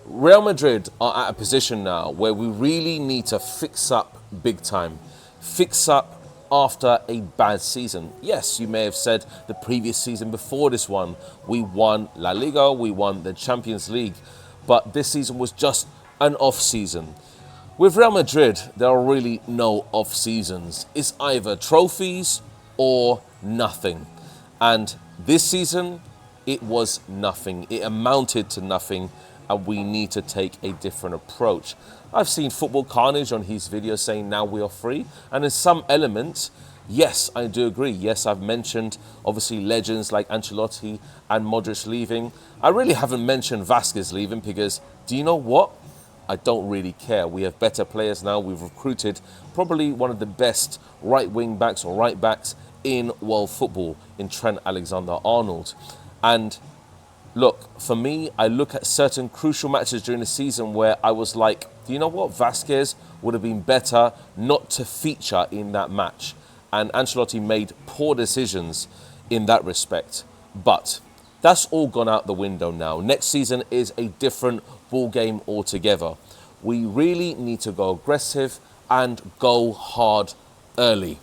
Real Madrid are at a position now where we really need to fix up big time. Fix up after a bad season. Yes, you may have said the previous season before this one, we won La Liga, we won the Champions League, but this season was just an off season. With Real Madrid, there are really no off seasons. It's either trophies or nothing. And this season, it was nothing. It amounted to nothing, and we need to take a different approach. I've seen Football Carnage on his video saying now we are free, and in some elements, yes, I do agree. Yes, I've mentioned obviously legends like Ancelotti and Modric leaving. I really haven't mentioned Vasquez leaving because, do you know what? I don't really care. We have better players now. We've recruited probably one of the best right wing backs or right backs in world football in Trent Alexander-Arnold. And look, for me, I look at certain crucial matches during the season where I was like, do you know what? Vasquez would have been better not to feature in that match. And Ancelotti made poor decisions in that respect. But that's all gone out the window now. Next season is a different ball game altogether. We really need to go aggressive and go hard early.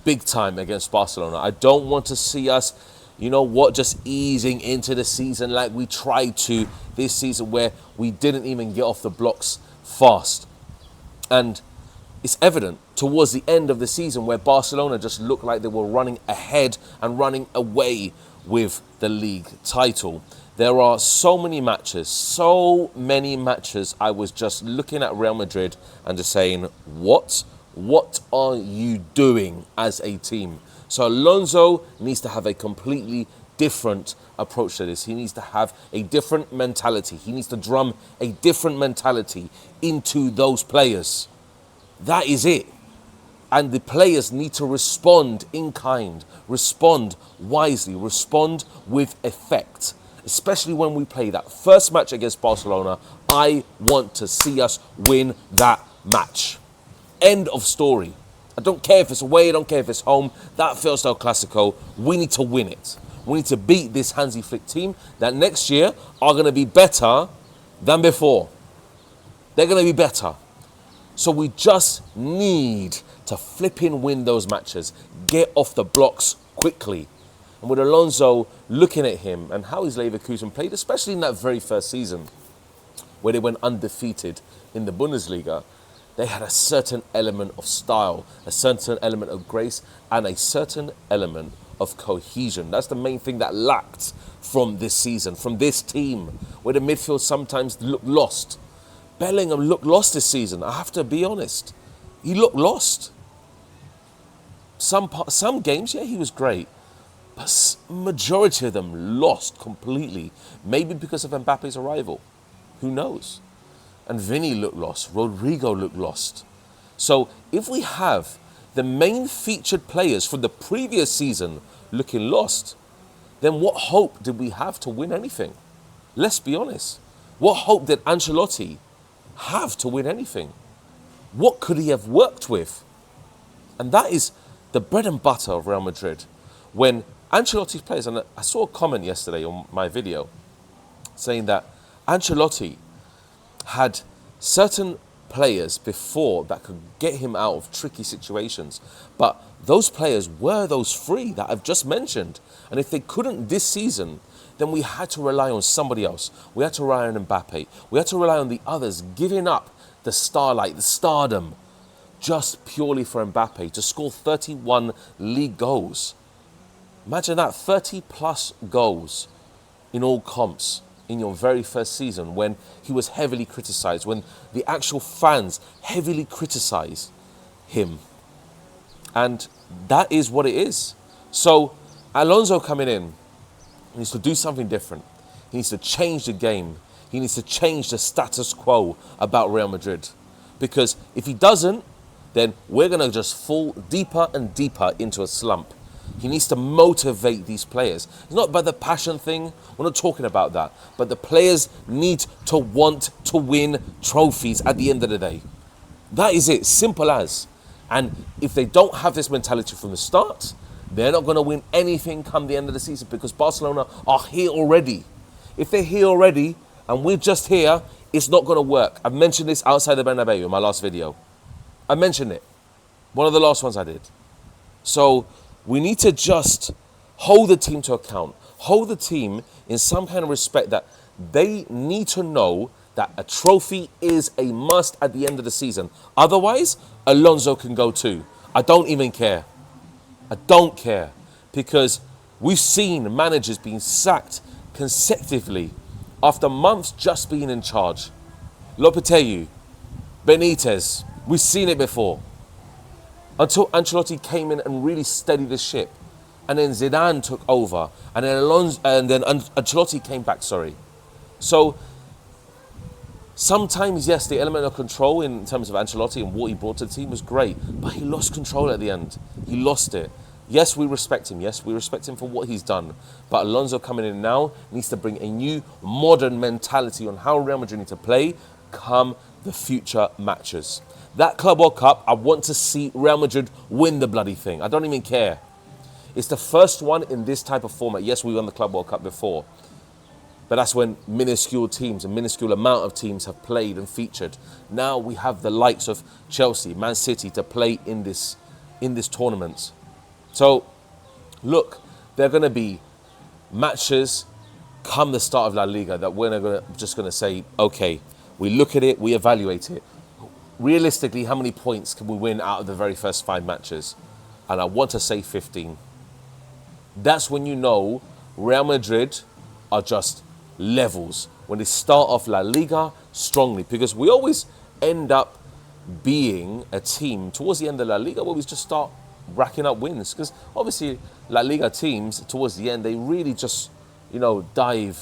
Big time against Barcelona. I don't want to see us, you know what, just easing into the season like we tried to this season where we didn't even get off the blocks fast. And it's evident towards the end of the season where Barcelona just looked like they were running ahead and running away with the league title. There are so many matches I was just looking at Real Madrid and just saying, what? What are you doing as a team? So Alonso needs to have a completely different approach to this. He needs to have a different mentality. He needs to drum a different mentality into those players. That is it. And the players need to respond in kind, respond wisely, respond with effect. Especially when we play that first match against Barcelona, I want to see us win that match. End of story. I don't care if it's away, I don't care if it's home. That feels El Clasico. We need to win it. We need to beat this Hansi Flick team that next year are going to be better than before. They're going to be better. So we just need to flipping win those matches. Get off the blocks quickly. And with Alonso looking at him and how his Leverkusen played, especially in that very first season where they went undefeated in the Bundesliga, they had a certain element of style, a certain element of grace, and a certain element of cohesion. That's the main thing that lacked from this season, from this team, where the midfield sometimes looked lost. Bellingham looked lost this season, I have to be honest. He looked lost. Some games, yeah, he was great. But majority of them lost completely. Maybe because of Mbappe's arrival. Who knows? And Vinny looked lost. Rodrigo looked lost. So if we have the main featured players from the previous season looking lost, then what hope did we have to win anything? Let's be honest. What hope did Ancelotti have to win anything? What could he have worked with? And that is the bread and butter of Real Madrid. When Ancelotti plays, and I saw a comment yesterday on my video saying that Ancelotti had certain players before that could get him out of tricky situations. But those players were those three that I've just mentioned. And if they couldn't this season, then we had to rely on somebody else. We had to rely on Mbappe. We had to rely on the others giving up the starlight, the stardom, just purely for Mbappe to score 31 league goals. Imagine that, 30 plus goals in all comps in your very first season when he was heavily criticised, when the actual fans heavily criticised him. And that is what it is. So Alonso coming in, he needs to do something different. He needs to change the game. He needs to change the status quo about Real Madrid. Because if he doesn't, then we're going to just fall deeper and deeper into a slump. He needs to motivate these players. It's not about the passion thing. We're not talking about that. But the players need to want to win trophies at the end of the day. That is it. Simple as. And if they don't have this mentality from the start, they're not going to win anything come the end of the season because Barcelona are here already. If they're here already and we're just here, It's not going to work. I've mentioned this outside the Bernabéu in my last video. I mentioned it. One of the last ones I did. So we need to just hold the team to account. Hold the team in some kind of respect that they need to know that a trophy is a must at the end of the season. Otherwise, Alonso can go too. I don't even care. I don't care. Because we've seen managers being sacked consecutively after months just being in charge. Lopetegui, Benitez, we've seen it before. Until Ancelotti came in and really steadied the ship. And then Zidane took over. And then Ancelotti came back, So sometimes, yes, the element of control in terms of Ancelotti and what he brought to the team was great. But he lost control at the end. He lost it. Yes, we respect him. Yes, we respect him for what he's done. But Alonso coming in now needs to bring a new modern mentality on how Real Madrid need to play come the future matches. That Club World Cup, I want to see Real Madrid win the bloody thing. I don't even care. It's the first one in this type of format. Yes, we won the Club World Cup before. But that's when minuscule teams, a minuscule amount of teams have played and featured. Now we have the likes of Chelsea, Man City to play in this tournament. So, look, there are going to be matches come the start of La Liga that we're just going to say, okay, we look at it, we evaluate it. Realistically, how many points can we win out of the very first 5 matches? And I want to say 15. That's when you know Real Madrid are just levels. When they start off La Liga strongly. Because we always end up being a team towards the end of La Liga where we just start racking up wins, because obviously La Liga teams towards the end, they really just, go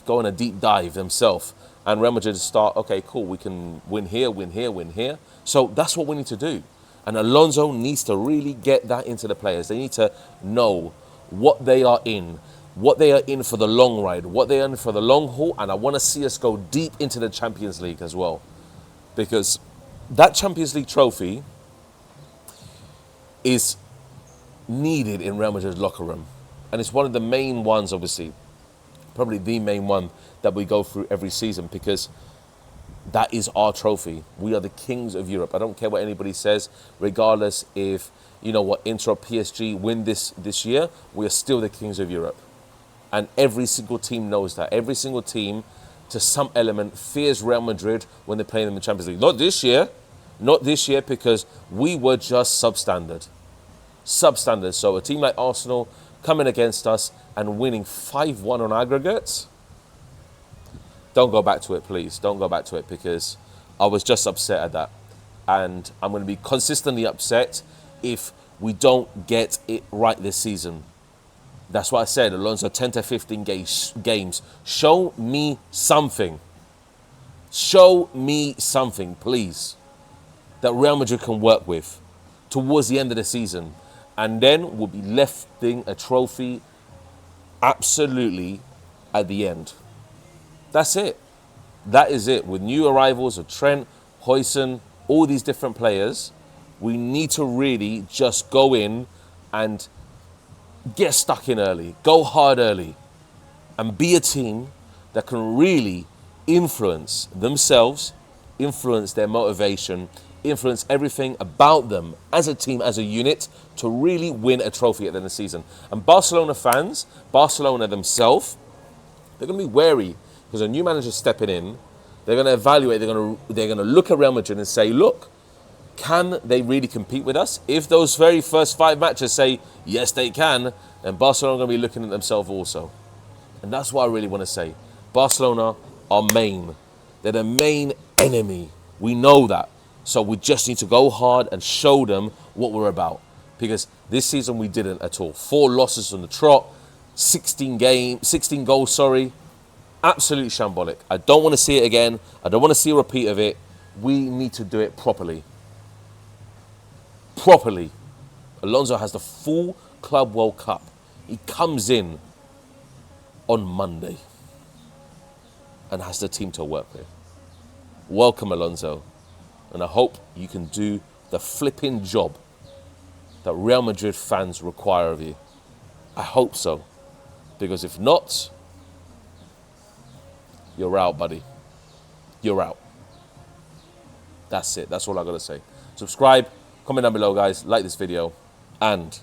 on a deep dive themselves, and Real Madrid start, okay, cool, we can win here, win here, win here. So that's what we need to do, and Alonso needs to really get that into the players. They need to know what they are in for the long ride, what they are in for the long haul, and I want to see us go deep into the Champions League as well, because that Champions League trophy is needed in Real Madrid's locker room. And it's one of the main ones, obviously, probably the main one that we go through every season, because that is our trophy. We are the kings of Europe. I don't care what anybody says, regardless if, Inter or PSG win this year, we are still the kings of Europe. And every single team knows that. Every single team, to some element, fears Real Madrid when they're playing in the Champions League. Not this year, because we were just substandard. So a team like Arsenal coming against us and winning 5-1 on aggregates, don't go back to it, please. Don't go back to it, because I was just upset at that. And I'm going to be consistently upset if we don't get it right this season. That's why I said, Alonso, 10 to 15 games. Show me something. Show me something, please, that Real Madrid can work with towards the end of the season. And then we'll be lifting a trophy absolutely at the end. That's it. That is it. With new arrivals of Trent, Højsund, all these different players, we need to really just go in and get stuck in early, go hard early, and be a team that can really influence themselves, influence their motivation, influence everything about them as a team, as a unit, to really win a trophy at the end of the season. And Barcelona fans, Barcelona themselves, they're going to be wary, because a new manager stepping in, they're going to evaluate, they're going to look at Real Madrid and say, look, can they really compete with us? If those very first 5 matches say, yes, they can, then Barcelona are going to be looking at themselves also. And that's what I really want to say. Barcelona are main. They're the main enemy. We know that. So we just need to go hard and show them what we're about. Because this season we didn't at all. 4 losses on the trot, 16 goals, Absolutely shambolic. I don't want to see it again. I don't want to see a repeat of it. We need to do it properly. Properly. Alonso has the full Club World Cup. He comes in on Monday and has the team to work with. Welcome, Alonso. And I hope you can do the flipping job that Real Madrid fans require of you. I hope so. Because if not, you're out, buddy. You're out. That's it. That's all I got to say. Subscribe, comment down below, guys. Like this video, and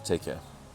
take care.